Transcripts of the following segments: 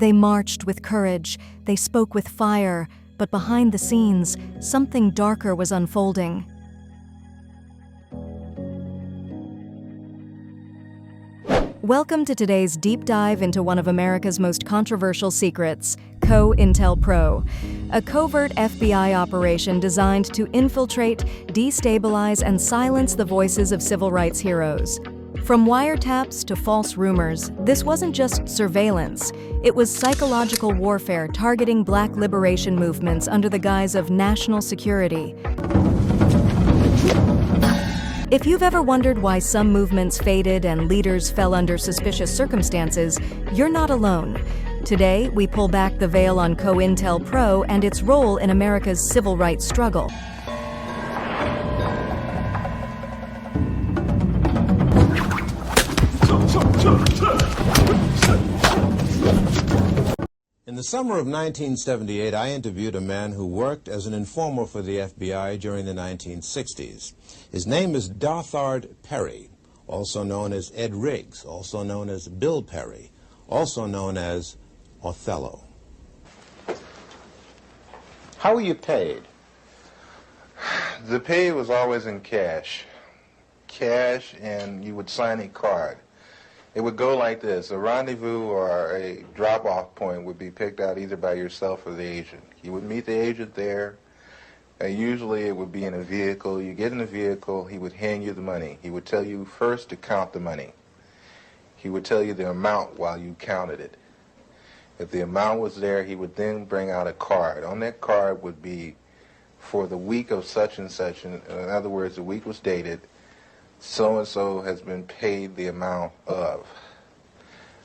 They marched with courage, they spoke with fire, but behind the scenes, something darker was unfolding. Welcome to today's deep dive into one of America's most controversial secrets, COINTELPRO, a covert FBI operation designed to infiltrate, destabilize, and silence the voices of civil rights heroes. From wiretaps to false rumors, this wasn't just surveillance. It was psychological warfare targeting Black liberation movements under the guise of national security. If you've ever wondered why some movements faded and leaders fell under suspicious circumstances, you're not alone. Today, we pull back the veil on COINTELPRO and its role in America's civil rights struggle. In the summer of 1978, I interviewed a man who worked as an informer for the FBI during the 1960s. His name is Darthard Perry, also known as Ed Riggs, also known as Bill Perry, also known as Othello. How were you paid? The pay was always in cash. Cash, and you would sign a card. It would go like this. A rendezvous or a drop-off point would be picked out either by yourself or the agent. You would meet the agent there. Usually it would be in a vehicle. You get in the vehicle, he would hand you the money. He would tell you first to count the money. He would tell you the amount while you counted it. If the amount was there, he would then bring out a card. On that card would be for the week of such and such. In other words, the week was dated. So-and-so has been paid the amount of.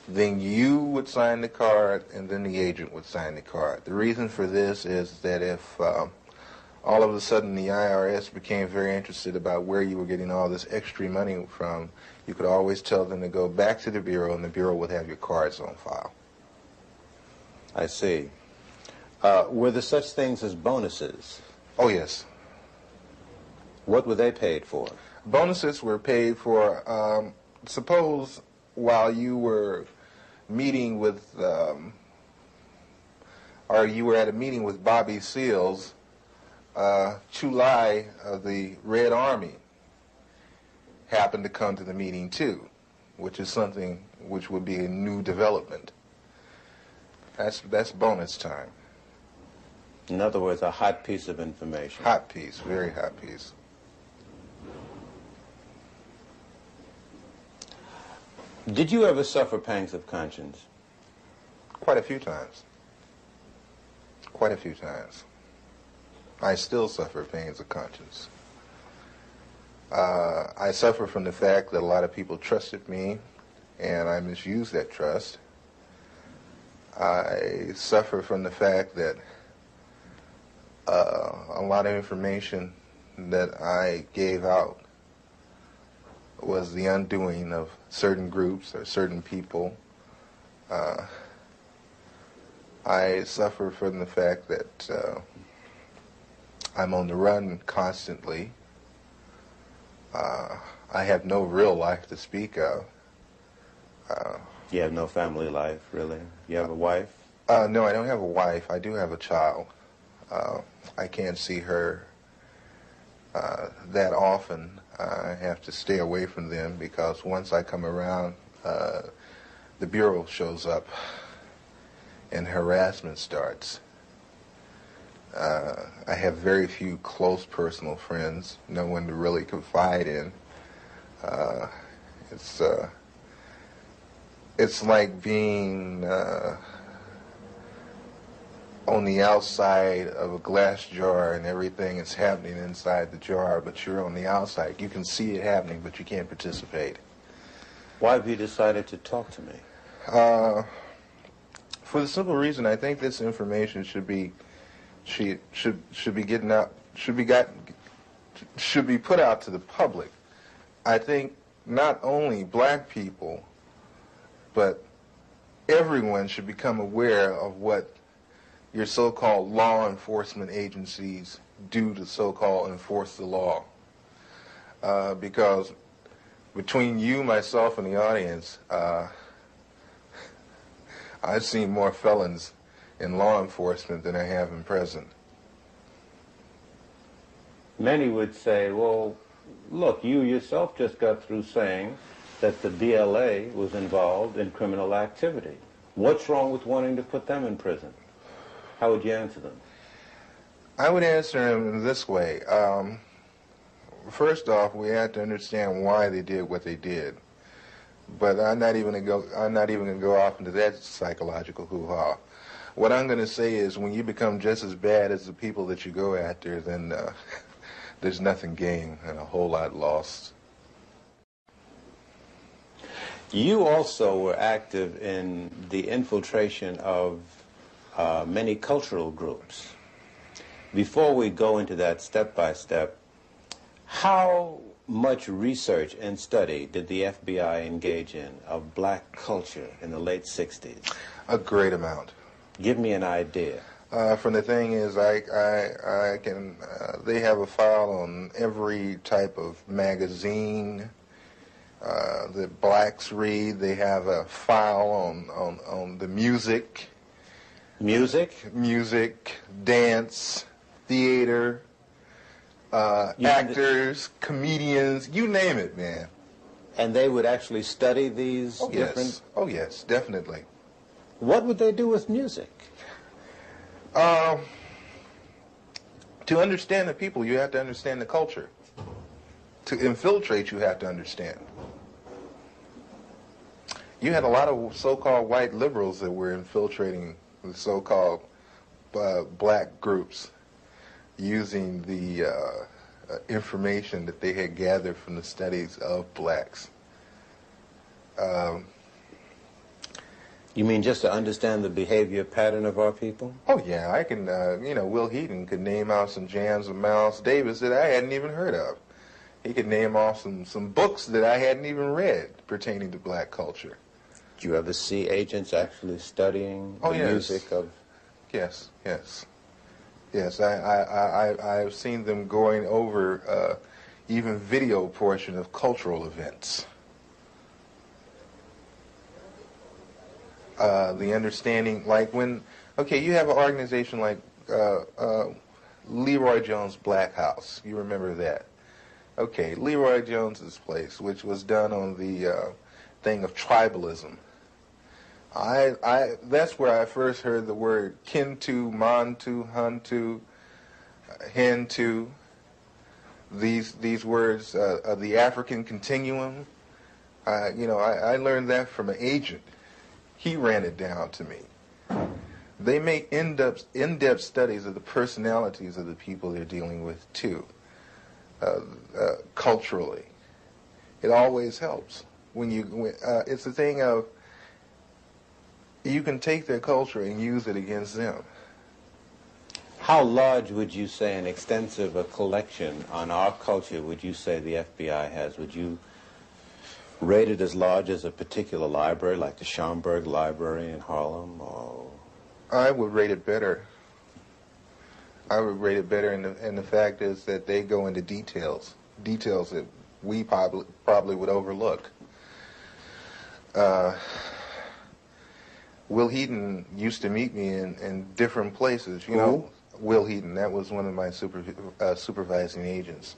Then you would sign the card, and then the agent would sign the card. The reason for this is that if all of a sudden the IRS became very interested about where you were getting all this extra money from, you could always tell them to go back to the Bureau, and the Bureau would have your cards on file. I see. Were there such things as bonuses? Oh, yes. What were they paid for? Bonuses were paid for, suppose while you were meeting with, or you were at a meeting with Bobby Seals, Chulai of the Red Army happened to come to the meeting too, which is something which would be a new development. That's bonus time. In other words, a hot piece of information. Hot piece, very hot piece. Did you ever suffer pangs of conscience? Quite a few times. Quite a few times. I still suffer pains of conscience. I suffer from the fact that a lot of people trusted me, and I misused that trust. I suffer from the fact that a lot of information that I gave out was the undoing of certain groups or certain people. I suffer from the fact that I'm on the run constantly. I have no real life to speak of. You have no family life, really? You have a wife? No, I don't have a wife. I do have a child. I can't see her that often. I have to stay away from them because once I come around, the Bureau shows up and harassment starts. I have very few close personal friends, no one to really confide in. It's like being on the outside of a glass jar and everything is happening inside the jar, but you're on the outside. You can see it happening, but you can't participate. Why have you decided to talk to me? For the simple reason, I think this information should be getting out, should be put out to the public. I think not only black people, but everyone should become aware of what your so-called law enforcement agencies do to so-called enforce the law. Because between you, myself, and the audience, I've seen more felons in law enforcement than I have in prison. Many would say, well, look, you yourself just got through saying that the BLA was involved in criminal activity. What's wrong with wanting to put them in prison? How would you answer them? I would answer them this way. First off, we have to understand why they did what they did. But I'm not even gonna go off into that psychological hoo-ha. What I'm gonna say is, when you become just as bad as the people that you go after, then there's nothing gained and a whole lot lost. You also were active in the infiltration of many cultural groups. Before we go into that step by step, how much research and study did the FBI engage in of black culture in the late 60s? A great amount. Give me an idea. From the thing is, they have a file on every type of magazine that blacks read. They have a file on the music. Music? Music, dance, theater, actors, comedians, you name it, man. And they would actually study these different... Yes. Oh, yes, definitely. What would they do with music? To understand the people, you have to understand the culture. To infiltrate, you have to understand. You had a lot of so-called white liberals that were infiltrating the so-called black groups, using the information that they had gathered from the studies of blacks. You mean just to understand the behavior pattern of our people? Oh, yeah, I can, Will Heaton could name out some jams of Miles Davis that I hadn't even heard of. He could name off some books that I hadn't even read pertaining to black culture. Did you ever see agents actually studying the music of... Yes, yes. Yes, I've seen them going over even video portion of cultural events. The understanding, like when, okay, you have an organization like Leroy Jones' Black House. You remember that? Okay, Leroy Jones's place, which was done on the thing of tribalism. That's where I first heard the word Kintu, Mantu, Huntu, Hintu. These words of the African continuum. I learned that from an agent. He ran it down to me. They make in-depth studies of the personalities of the people they're dealing with too, culturally. It always helps it's a thing of, you can take their culture and use it against them. How large would you say an extensive collection on our culture would you say the FBI has? Would you rate it as large as a particular library, like the Schomburg Library in Harlem? Or... I would rate it better. I would rate it better, and the fact is that they go into details that we probably would overlook. Will Heaton used to meet me in different places. You know, Will Heaton, that was one of my supervising agents.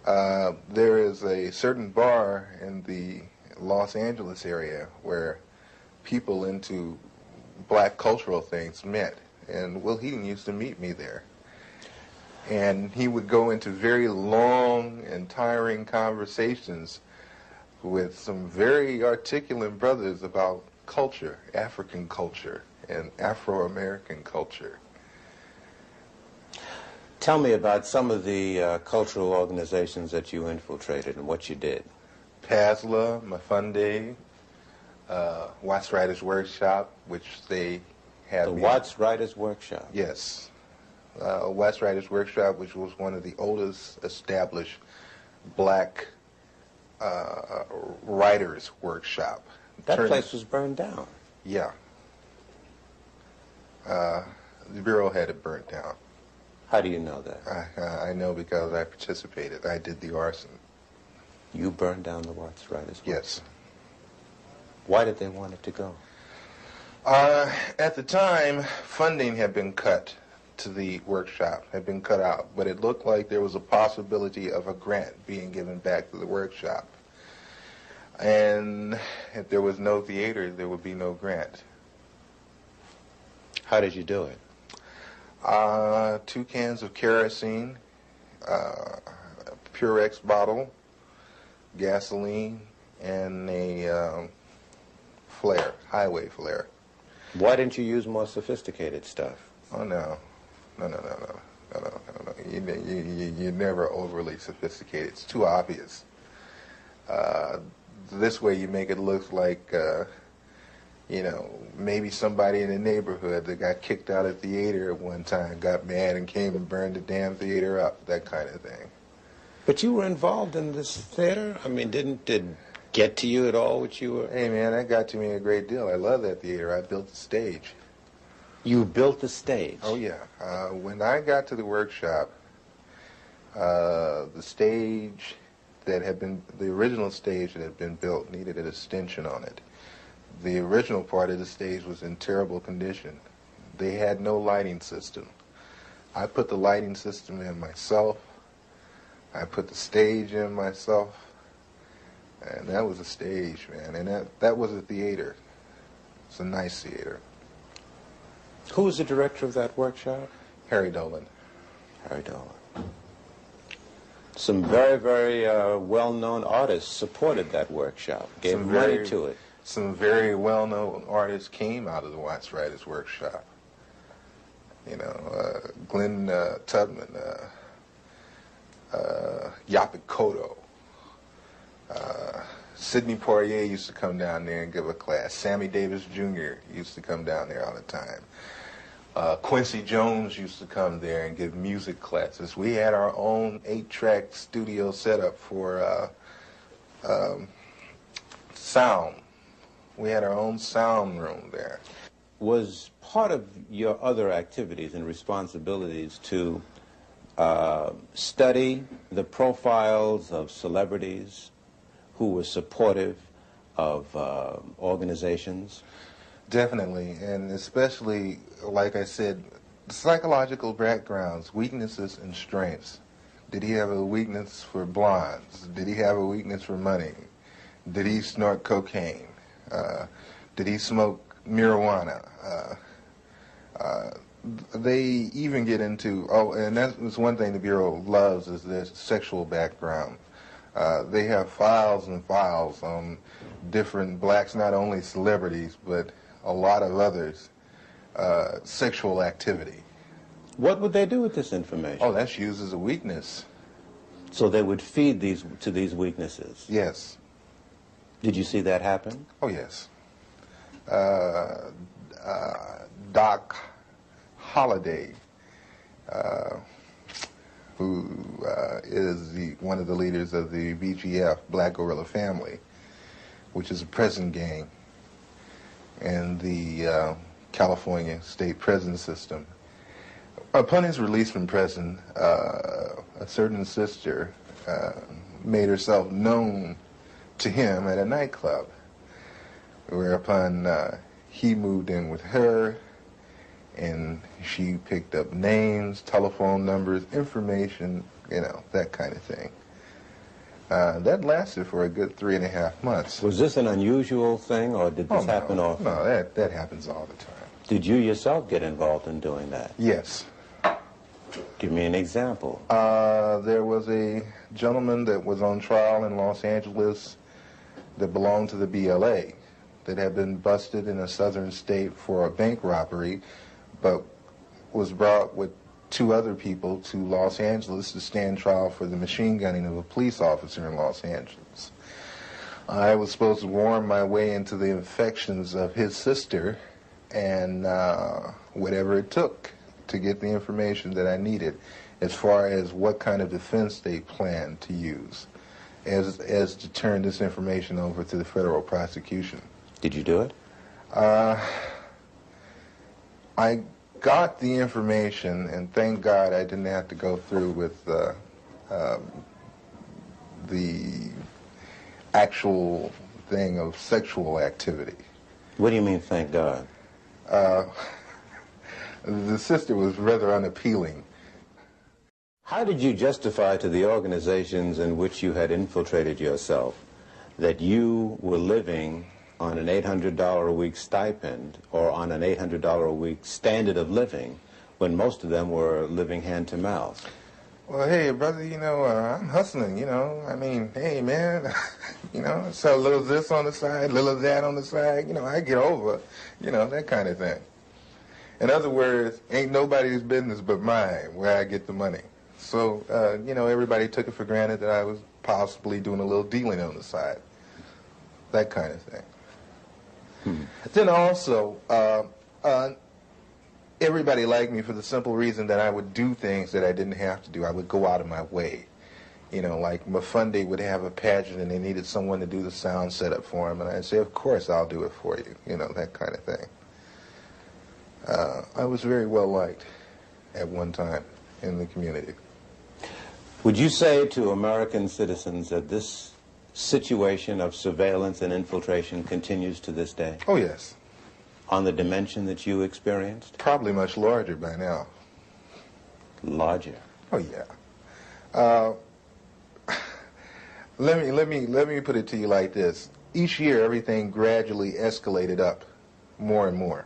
There is a certain bar in the Los Angeles area where people into black cultural things met, and Will Heaton used to meet me there. And he would go into very long and tiring conversations with some very articulate brothers about culture, African culture, and Afro-American culture. Tell me about some of the cultural organizations that you infiltrated and what you did. PASLA, Mafunde, Watts Writers Workshop, which they had. The Watts Writers Workshop? Yes. Watts Writers Workshop, which was one of the oldest established black writers workshop. That place was burned down. Yeah. The Bureau had it burnt down. How do you know that? I know because I participated. I did the arson. You burned down the Watts Writers Workshop? Yes. Why did they want it to go? At the time, funding had been cut to the workshop, had been cut out, but it looked like there was a possibility of a grant being given back to the workshop. And if there was no theater, there would be no grant. How did you do it? 2 cans of kerosene, Purex bottle, gasoline, and a flare, highway flare. Why didn't you use more sophisticated stuff? Oh, no. No. You're never overly sophisticated. It's too obvious. This way you make it look like, you know, maybe somebody in the neighborhood that got kicked out of theater at one time got mad and came and burned the damn theater up, that kind of thing. But you were involved in this theater? I mean, did it get to you at all what you were... Hey, man, that got to me a great deal. I love that theater. I built the stage. You built the stage? Oh, yeah. When I got to the workshop, the stage that had been, the original stage that had been built needed an extension on it. The original part of the stage was in terrible condition. They had no lighting system. I put the lighting system in myself. I put the stage in myself. And that was a stage, man. And that was a theater. It's a nice theater. Who was the director of that workshop? Harry Dolan. Harry Dolan. Some very, very well-known artists supported that workshop, gave money to it. Some very well-known artists came out of the Watts Writers Workshop. You know, Glenn Tubman, Yaphet Kotto. Sidney Poitier used to come down there and give a class. Sammy Davis Jr. used to come down there all the time. Quincy Jones used to come there and give music classes. We had our own 8-track studio setup for sound. We had our own sound room there. Was part of your other activities and responsibilities to study the profiles of celebrities who were supportive of organizations? Definitely, and especially, like I said, psychological backgrounds, weaknesses and strengths. Did he have a weakness for blondes? Did he have a weakness for money? Did he snort cocaine? Did he smoke marijuana? They even get into, and that's one thing the Bureau loves is their sexual background. They have files and files on different blacks, not only celebrities, but a lot of others, sexual activity. What would they do with this information? Oh, that's used as a weakness. So they would feed to these weaknesses? Yes. Did you see that happen? Oh, yes. Doc Holliday, who is one of the leaders of the BGF, Black Gorilla Family, which is a prison gang in the California state prison system. Upon his release from prison, a certain sister made herself known to him at a nightclub, whereupon he moved in with her, and she picked up names, telephone numbers, information, you know, that kind of thing. That lasted for a good 3.5 months. Was this an unusual thing, or did this happen often? No, that happens all the time. Did you yourself get involved in doing that? Yes. Give me an example. There was a gentleman that was on trial in Los Angeles that belonged to the BLA that had been busted in a southern state for a bank robbery, but was brought with 2 other people to Los Angeles to stand trial for the machine gunning of a police officer in Los Angeles. I was supposed to worm my way into the affections of his sister, and whatever it took to get the information that I needed as far as what kind of defense they planned to use as to turn this information over to the federal prosecution. Did you do it? I got the information, and thank God I didn't have to go through with the actual thing of sexual activity. What do you mean, thank God? The sister was rather unappealing. How did you justify to the organizations in which you had infiltrated yourself that you were living on an $800 a week stipend or on an $800 a week standard of living when most of them were living hand to mouth? Well, hey, brother, I'm hustling, I mean, hey, man, sell a little of this on the side, a little of that on the side, I get over, that kind of thing. In other words, ain't nobody's business but mine where I get the money. So, everybody took it for granted that I was possibly doing a little dealing on the side, that kind of thing. Then also, everybody liked me for the simple reason that I would do things that I didn't have to do. I would go out of my way. Like Mafundi would have a pageant and they needed someone to do the sound setup for him, and I'd say, of course, I'll do it for you, that kind of thing. I was very well liked at one time in the community. Would you say to American citizens that this situation of surveillance and infiltration continues to this day? Oh, yes. On the dimension that you experienced? Probably much larger by now. Larger? Oh, yeah. Let me put it to you like this. Each year, everything gradually escalated up more and more.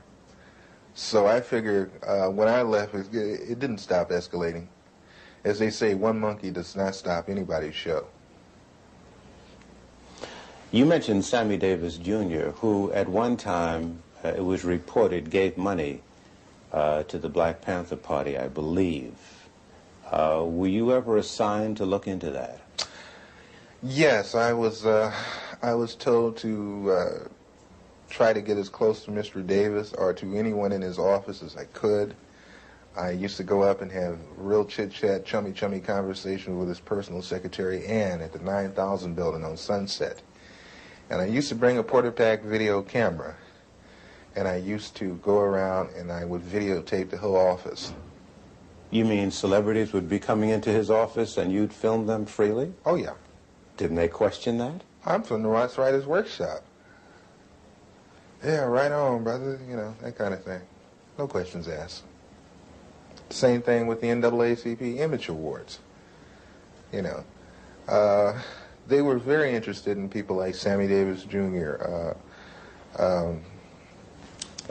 So I figured when I left, it didn't stop escalating. As they say, one monkey does not stop anybody's show. You mentioned Sammy Davis Jr., who at one time, it was reported, gave money to the Black Panther Party, I believe. Were you ever assigned to look into that? Yes, I was told to try to get as close to Mr. Davis or to anyone in his office as I could. I used to go up and have real chit-chat, chummy conversation with his personal secretary, Ann, at the 9000 building on Sunset. And I used to bring a Porter-Pack video camera, and I used to go around and I would videotape the whole office. You mean celebrities would be coming into his office and you'd film them freely? Oh, yeah. Didn't they question that? I'm from the Ross Writers Workshop. Yeah, right on, brother, that kind of thing. No questions asked. Same thing with the NAACP Image Awards. They were very interested in people like Sammy Davis Jr.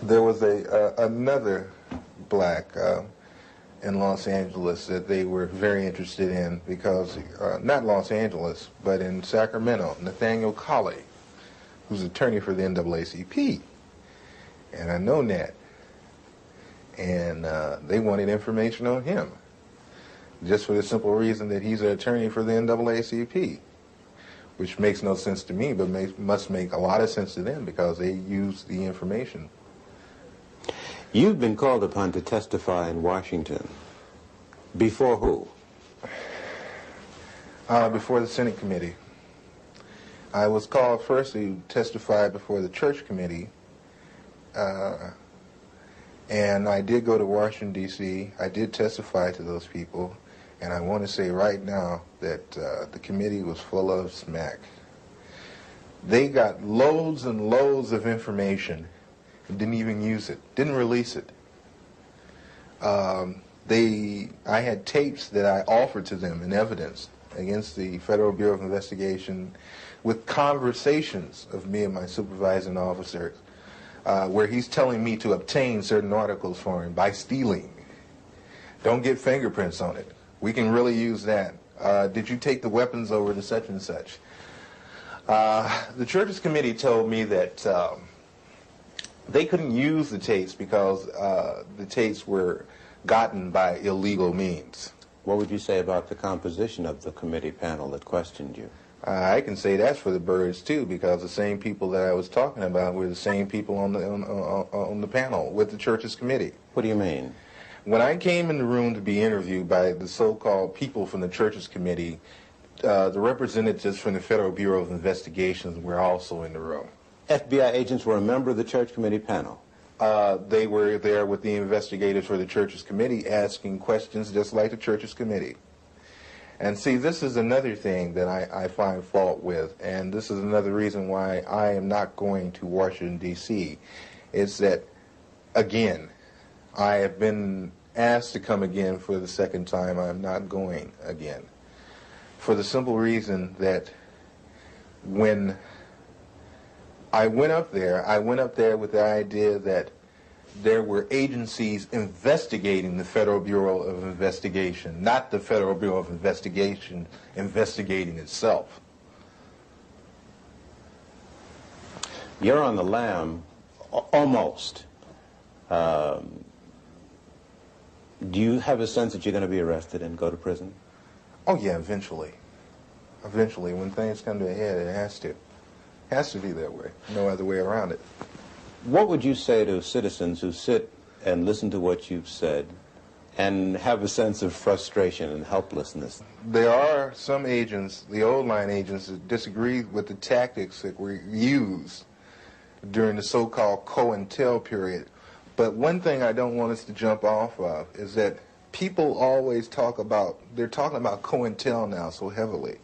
There was another black in Los Angeles that they were very interested in because, not Los Angeles, but in Sacramento, Nathaniel Colley, who's attorney for the NAACP. And I know Nat. And they wanted information on him, just for the simple reason that he's an attorney for the NAACP, which makes no sense to me, but must make a lot of sense to them because they use the information. You've been called upon to testify in Washington. Before who? Before the Senate Committee. I was called first to testify before the Church Committee, and I did go to Washington, D.C. I did testify to those people, and I want to say right now that the committee was full of smack. They got loads and loads of information and didn't even use it, didn't release it. I had tapes that I offered to them in evidence against the Federal Bureau of Investigation with conversations of me and my supervising officers where he's telling me to obtain certain articles for him by stealing. Don't get fingerprints on it. We can really use that. Did you take the weapons over to such and such? The Churches Committee told me that they couldn't use the tapes because the tapes were gotten by illegal means. What would you say about the composition of the committee panel that questioned you? I can say that's for the birds too, because the same people that I was talking about were the same people on the panel with the Churches Committee. What do you mean? When I came in the room to be interviewed by the so-called people from the Churches Committee, the representatives from the Federal Bureau of Investigations were also in the room. FBI agents were a member of the Church Committee panel? They were there with the investigators for the Churches Committee asking questions just like the Churches Committee. And see, this is another thing that I find fault with, and this is another reason why I am not going to Washington, D.C., is that again. I have been asked to come again for the second time. I'm not going again. For the simple reason that when I went up there with the idea that there were agencies investigating the Federal Bureau of Investigation, not the Federal Bureau of Investigation investigating itself. You're on the lam, almost. Do you have a sense that you're going to be arrested and go to prison? Oh yeah, eventually. Eventually, when things come to a head, it has to. It has to be that way. No other way around it. What would you say to citizens who sit and listen to what you've said and have a sense of frustration and helplessness? There are some agents, the old line agents, that disagree with the tactics that were used during the so-called COINTEL period. But one thing I don't want us to jump off of is that people always talk about, they're talking about COINTEL now so heavily.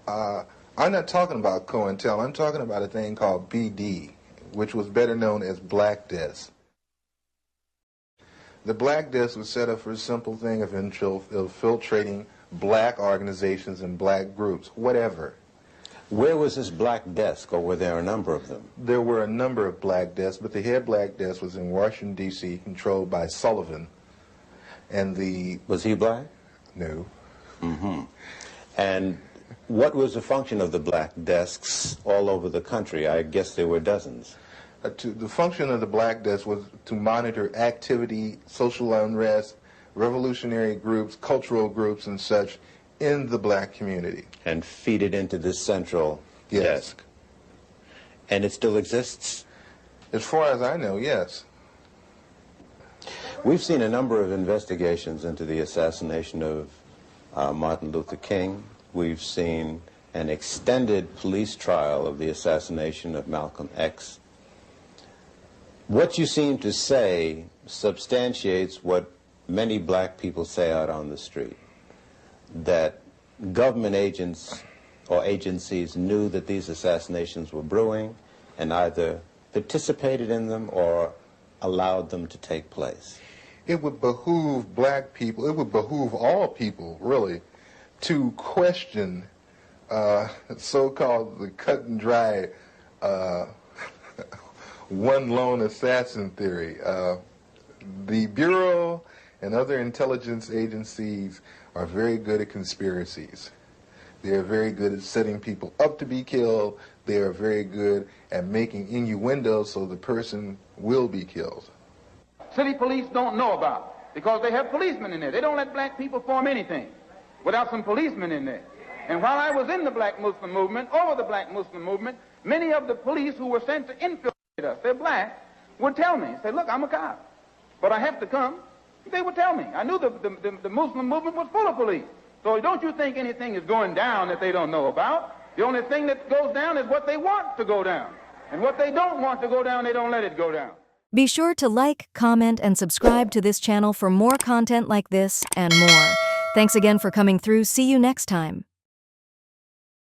I'm not talking about COINTEL, I'm talking about a thing called BD, which was better known as Black Desk. The Black Desk was set up for a simple thing of infiltrating black organizations and black groups, whatever. Where was this Black Desk, or were there a number of them? There were a number of Black Desks, but the head Black Desk was in Washington, D.C., controlled by Sullivan. And the... Was he black? No. Mm-hmm. And what was the function of the Black Desks all over the country? I guess there were dozens. The function of the Black Desk was to monitor activity, social unrest, revolutionary groups, cultural groups, and such in the black community. And feed it into this central desk. And it still exists? As far as I know, yes. We've seen a number of investigations into the assassination of Martin Luther King. We've seen an extended police trial of the assassination of Malcolm X. What you seem to say substantiates what many black people say out on the street, that government agents or agencies knew that these assassinations were brewing and either participated in them or allowed them to take place. It would behoove black people, it would behoove all people, really, to question so-called the cut and dry one lone assassin theory. The Bureau and other intelligence agencies are very good at conspiracies. They are very good at setting people up to be killed. They are very good at making innuendos so the person will be killed. City police don't know about, because they have policemen in there. They don't let black people form anything without some policemen in there. And while I was in the black Muslim movement, over the black Muslim movement, many of the police who were sent to infiltrate us, they're black, would tell me, say, look, I'm a cop, but I have to come. They would tell me. I knew the Muslim movement was full of police. So don't you think anything is going down that they don't know about. The only thing that goes down is what they want to go down. And what they don't want to go down, they don't let it go down. Be sure to like, comment, and subscribe to this channel for more content like this and more. Thanks again for coming through. See you next time.